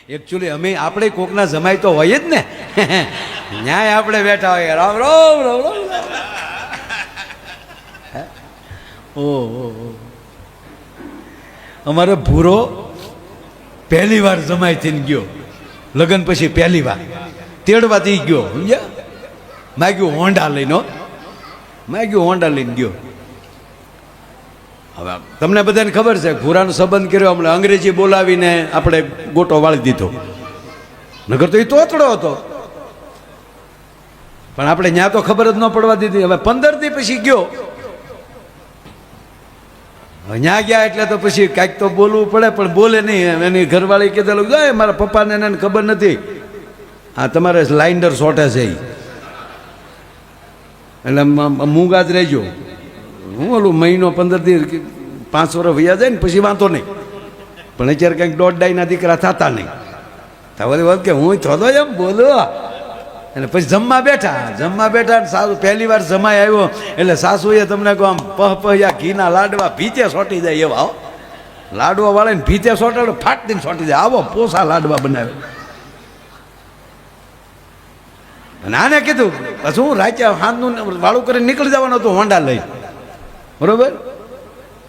Actually અમે આપણે કોકના જમાઈ તો હોય જ ને, ન્યાય આપણે બેઠા હોય રામ રામ રામ રામ. ઓહો, અમારે ભૂરો પહેલી વાર જમાઈ થઈને ગયો, લગ્ન પછી પહેલી વાર તેડવાથી ગયો, સમજ્યા? માગ્યું હોન્ડા લઈને, માગ્યું હોન્ડા લઈને ગયો. હવે તમને બધાને ખબર છે ભૂરાનો સંબંધ કર્યો હમણાં અંગ્રેજી બોલાવીને આપણે ગોટો વાળી દીધો, નગર તો એ તોતડો હતો, પણ આપણે ત્યાં તો ખબર જ ન પડવા દીધી. હવે 15 દી પછી ગયો, ત્યાં ગયા એટલે તો પછી કાંઈક તો બોલવું પડે, પણ બોલે નહીં. એની ઘરવાળી કીધેલું જાય મારા પપ્પાને એને ખબર નથી, હા તમારે લાઇન્ડર શોર્ટેજ છે એટલે મૂંગા જ રહેજો. હું ઓલું મહિનો 15 દી 5 વર્ષ વયા જાય ને પછી વાંધો નહીં, પણ અત્યારે કંઈક 1.5 દીકરા થતા નહીં. તમારી વાત કે હું થોડો એમ બોલો. અને પછી જમવા બેઠા સાસુ પહેલી વાર જમાઈ આવ્યો એટલે સાસુએ તમને કહો આમ પહપહ્યા ઘીના લાડવા ભીતે સોટી જાય એવા, લાડવા વાળે ને ભીતે સોટાડો ફાટ દઈને સોટી જાય, આવો પોસા લાડવા બનાવે. અને આને કીધું પછી હું રાતે હાથનું વાળું કરીને નીકળી જવાનું હતું હોન્ડા લઈ, બરોબર?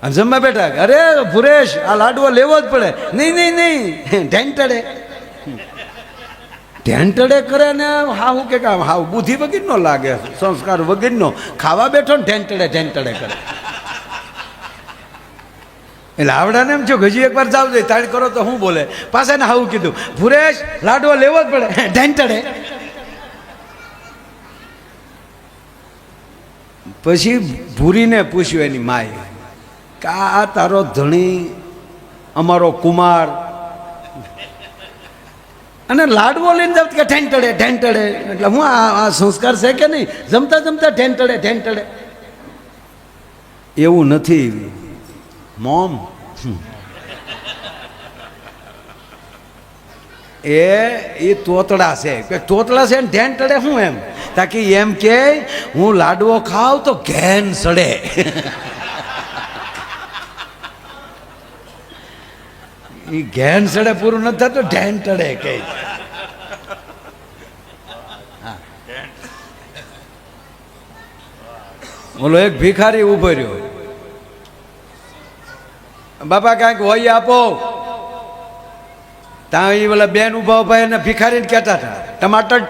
અને જમવા બેઠા, અરે ભુરેશ આ લાડવો લેવો જ પડે. નહીં ઢેંટડે કરે ને હાવ કે હાવ બુદ્ધિ વગરનો લાગે, સંસ્કાર વગરનો. ખાવા બેઠો ને ઢેંટડે કરે એટલે આવડાને એમ છો હજી એકવાર જાવ જોઈએ તાળી કરો તો હું બોલે પાછા ને હાવું કીધું ભુરેશ લાડવો લેવો જ પડે ઢેંટડે. પછી ભૂરીને પૂછ્યું એની માએ કે આ તારો ધણી અમારો કુમાર અને લાડવો લઈને જાવ કે ઢેંટડે એટલે હું આ સંસ્કાર છે કે નહીં? જમતા ઢેંટડે. એવું નથી મોમ, એ તોતડા છે કે તોતડા છે ને ઢેંટડે શું એમ? તાકી એમ કે હું લાડવો ખાવ તો ઘેન સડે. એ ઘેન સડે પૂરું નથી થતું, ઢેંટડે કે. બોલો એક ભિખારી ઉભો રહ્યો, બાપા કાંઈક હોય આપો. ત્યાં એ પેલા બેન ઉભા એને ભિખારીને કહેતા હતા ટમાટર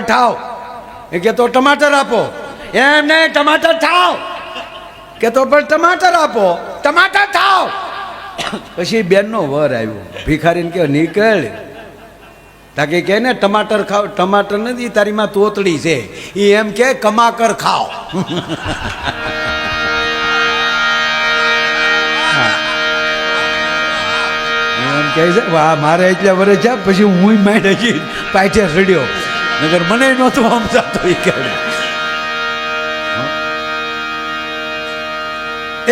ઠાવ. એ કે તો ટમાટર આપો. એમ નહીં ટમાટર ઠાવ કે તો પણ ટમાટર આપો, ટમાટર ઠાવ. પછી બેનનો વર આવ્યો, ભિખારીને કે નીકળ. તાકે કે ને ટમાટર ખાવ, ટમાટર નથી તારી માં તોતડી છે, એ એમ કે કમાકર ખાવ. એમ કહે છે વાહ મારે એટલે વરસ છે પછી હું માઇન્ડ હજી પાછે સડ્યો, નગર મને નહોતું સમજાતો. એ કે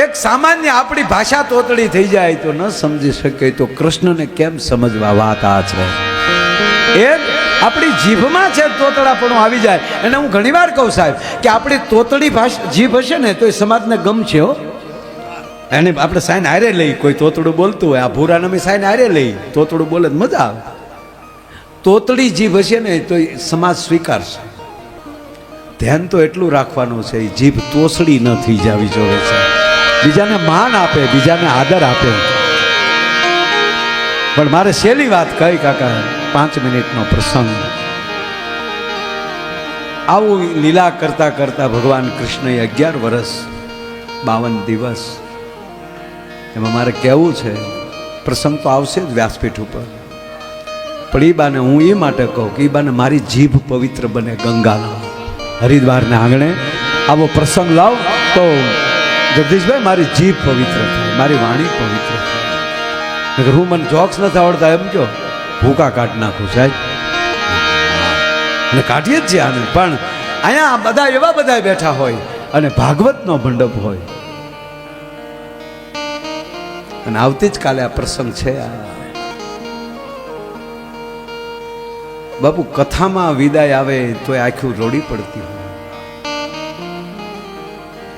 એક સામાન્ય આપણી ભાષા તોતડી થઈ જાય તો ન સમજી શકે તો કૃષ્ણને કેમ સમજવા? વાત આ છે. એ આપણી જીભમાં છે તોતડાપણું આવી જાય. અને હું ઘણીવાર કહું સાહેબ કે આપણી તોતડી ભાષા જીભ હશે ને તો એ સમાજને ગમશે હો. એને આપણે સાઈન હારે લઈ, કોઈ તોતડું બોલતું હોય, આ ભૂરાને અમે સાઈન હારે લઈ, તોતડું બોલે તો મજા આવે. તોતડી જીભ હશે ને તો સમાજ સ્વીકારશે. ધ્યાન તો એટલું રાખવાનું છે જીભ તોસડી ન થઈ જવી જોઈએ છે, બીજાને માન આપે, બીજાને આદર આપે. પણ મારે સહેલી વાત કહી કાકા, 5 મિનિટનો પ્રસંગ. આવું લીલા કરતા કરતા ભગવાન કૃષ્ણએ 11 વર્ષ 52 દિવસ. એમાં મારે કહેવું છે પ્રસંગ તો આવશે જ વ્યાસપીઠ ઉપર, પણ એ બાને હું એ માટે કહું કે એ બાને મારી જીભ પવિત્ર બને. ગંગાના હરિદ્વારના આંગણે આવો પ્રસંગ લાવ તો જગદીશભાઈ મારી જીભ પવિત્ર થાય, મારી વાણી પવિત્ર થાય. હું મને જોક્સ નથી આવડતા એમ કહો, ભૂકા કાઢી નાખું સાહેબ, અને કાઢીએ જ છે આને. પણ અહીંયા બધા એવા બધા બેઠા હોય અને ભાગવતનો મંડપ હોય, અને આવતી જ કાલે આ પ્રસંગ છે. બાપુ કથામાં વિદાય આવે તો આખું રોડી પડતી હોય.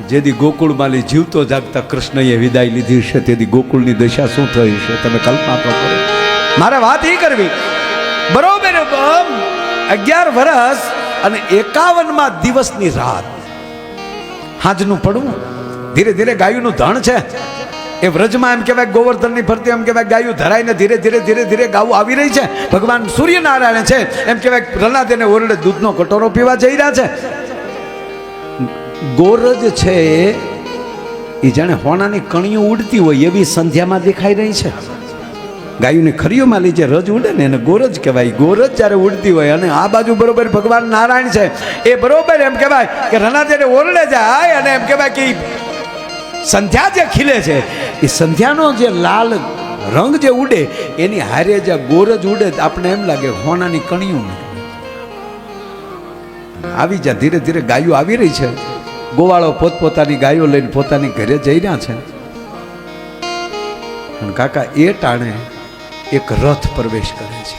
જેથી ગોકુળમાલી જીવતો જાગતા કૃષ્ણએ વિદાય લીધી છે, તેથી ગોકુળની દશા શું થઈ છે તમે કલ્પના તો કરો. મારે વાત એ કરવી, બરોબર 11 વર્ષ અને 51 દિવસની રાત, હાજનું પડવું, ધીરે ધીરે ગાયુંનું ધણ છે એ વ્રજમાં એમ કહેવાય ગોવર્ધનની ફરતે એમ કહેવાય ગાયું ધરાઈને ધીરે ધીરે ધીરે ધીરે ગાવું આવી રહી છે. ભગવાન સૂર્યનારાયણ છે એમ કહેવાય રણાદેને ઓરડે દૂધનો કટોરો પીવા જઈ રહ્યા છે. ગોરજ છે એ જાણે હોનાની કણીઓ ઉડતી હોય એવી સંધ્યામાં દેખાઈ રહી છે. ગાયુંની ખરીઓમાં લીજે રજ ઉડે ને એને ગોરજ કહેવાય. ગોરજ જ્યારે ઉડતી હોય અને આ બાજુ બરોબર ભગવાન નારાયણ છે એ બરોબર એમ કહેવાય કે રણાદેને ઓરડે જાય અને એમ કહેવાય કે સંધ્યા જે ખીલે છે એ સંધ્યાનો જે લાલ રંગ જે ઉડે એની હારે જે ગોરજ ઉડે આપણે એમ લાગે હોનાની કણીઓ આવી જાય. ધીરે ધીરે ગાયો આવી રહી છે. ગોવાળો પોતપોતાની ગાયો લઈને પોતાની ઘરે જઈ રહ્યા છે. અને કાકા એ ટાણે એક રથ પ્રવેશ કરે છે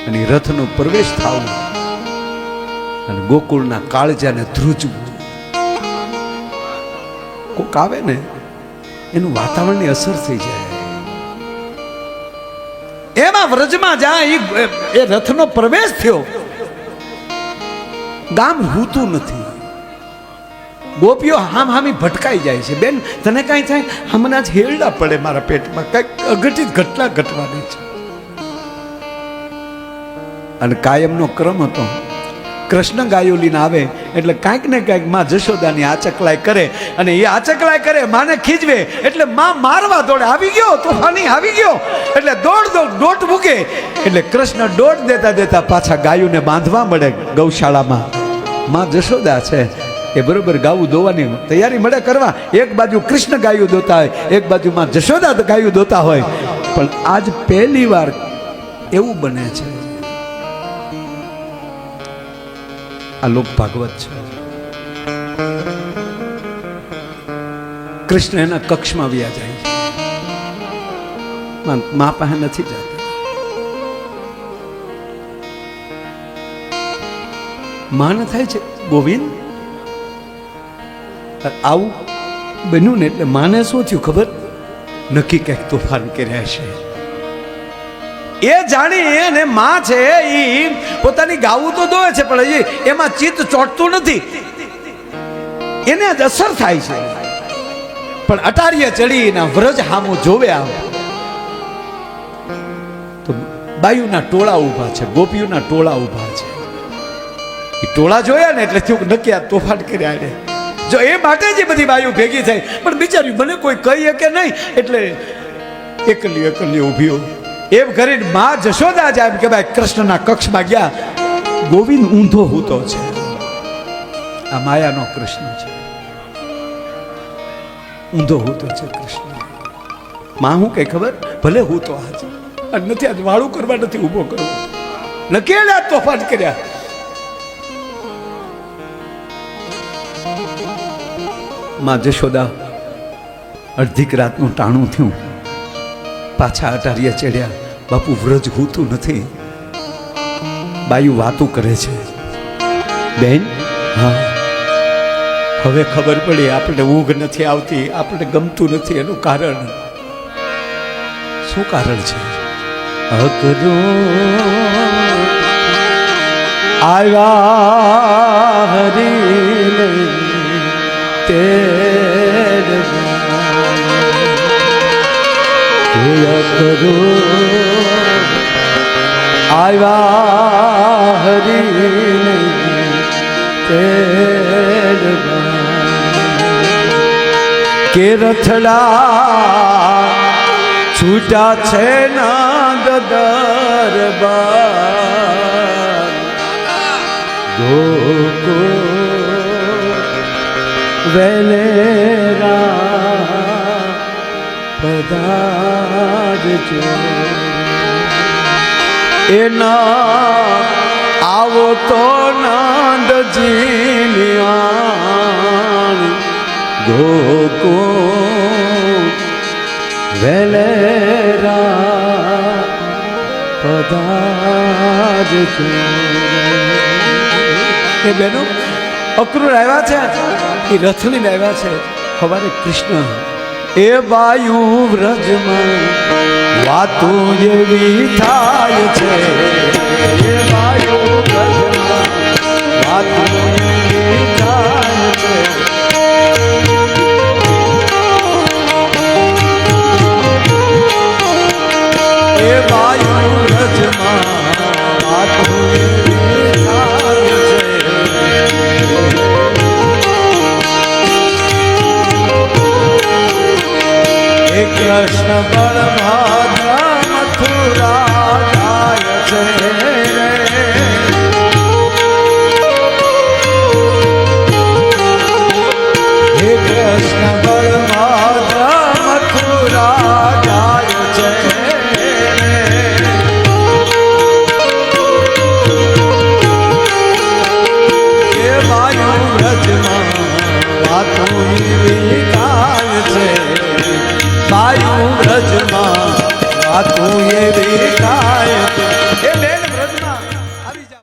અને રથનો પ્રવેશ થવું અને ગોકુળના કાળજાને ધ્રુજવું. કોક આવે ને એનું વાતાવરણની અસર થઈ જાય. એમાં વ્રજમાં જાય એ રથનો પ્રવેશ થયો. ગામ હૂતું નથી. ગોપીઓ હામી ભટકાઈ જાય છે. બેન તને કાંઈ થાય? હમણાં જ હેરડા પડે મારા પેટમાં, કંઈક અઘટિત ઘટના ઘટવાની છે. અને કાયમનો ક્રમ હતો. કૃષ્ણ ગાયો લઈને આવે એટલે કાંઈક ને કાંઈક માં જશોદાની આચકલાય કરે અને એ આચકલાય કરે, માને ખીજવે એટલે માં મારવા દોડે. આવી ગયો તોફાની, આવી ગયો એટલે દોટ મૂકે એટલે કૃષ્ણ દોટ દેતા દેતા પાછા ગાયોને બાંધવા મળે ગૌશાળામાં. માં જશોદા છે એ બરોબર ગાવું દોવાની તૈયારી મળે કરવા. એક બાજુ કૃષ્ણ ગાયું દોતા હોય, એક બાજુ માં જશોદા ગાયું દોતા હોય. પણ આજ પહેલી વાર એવું બને છે. આ લોક ભાગવત છે. કૃષ્ણ એના કક્ષમાં વ્યા જાય છે, મા પાસે નથી જતા. માન થાય છે ગોવિંદ આવું બન્યું ને એટલે માને શું થયું ખબર? નક્કી કંઈક તોફાન કર્યા છે એ જાણી અને માં છે એ પોતાની ગાવું તો દોવે છે પણ હજી એમાં ચિત્ત ચોટતું નથી. એને જ અસર થાય છે. પણ અટારીએ ચડીને વ્રજ હામું જોવે આમ તો બાયુના ટોળા ઊભા છે, ગોપીઓના ટોળા ઊભા છે. એ ટોળા જોયા ને એટલે થયું નક્કી આ તોફાન કર્યા એને. જો એ માટે જ બધી બાયુ ભેગી થઈ. પણ બિચારી મને કોઈ કહી કે નહીં એટલે એકલી ઊભી હોય. એમ કરીને માં જશોદા જાય એમ કે ભાઈ કૃષ્ણના કક્ષમાં ગયા. ગોવિંદ ઊંધો હૂતો છે. આ માયાનો કૃષ્ણ છે, ઊંધો હૂતો છે કૃષ્ણ. માં હું કઈ ખબર ભલે હૂતો આજ નથી, આજ વાળું કરવા નથી ઊભો કરવો. નકેલા તોફાન કર્યા. માં જશોદા અડધીક રાતનું ટાણું થયું, પાછા અટારીએ ચડ્યા. બાપુ વ્રજ હૂતું નથી. બાયુ વાતું કરે છે. બેન હા હવે ખબર પડી આપણે ઊંઘ નથી આવતી, આપણે ગમતું નથી. એનું કારણ શું કારણ છે? અકરો આવ્યા હરી તેર કરો આવ્યા હરી તેર કે રથડા છૂટા છે નાદ દરબાર ગોકુળ વેલેરા પધારજો. એના આવો તો નાંદજી ગોકુળ વેલેરા પધારજો. એ બેનો અક્રૂર આવ્યા છે, એ રથ લઈને આવ્યા છે. સવારે કૃષ્ણ એ વાયુ વ્રજમાં વાતું એવી થાય છે એ વાયુ વ્રજમાં વાતું એવી થાય છે એ વાયુ વ્રજમાં વાતું એવી થાય છે હે કૃષ્ણ બળભદ્ર મથુરા જાય છે હે કૃષ્ણ બળભદ્ર મથુરા જાય છે એ વાયુ વ્રજમાં વાતું એવી થાય છે વાયુ વ્રજમાં વાતું એવી થાય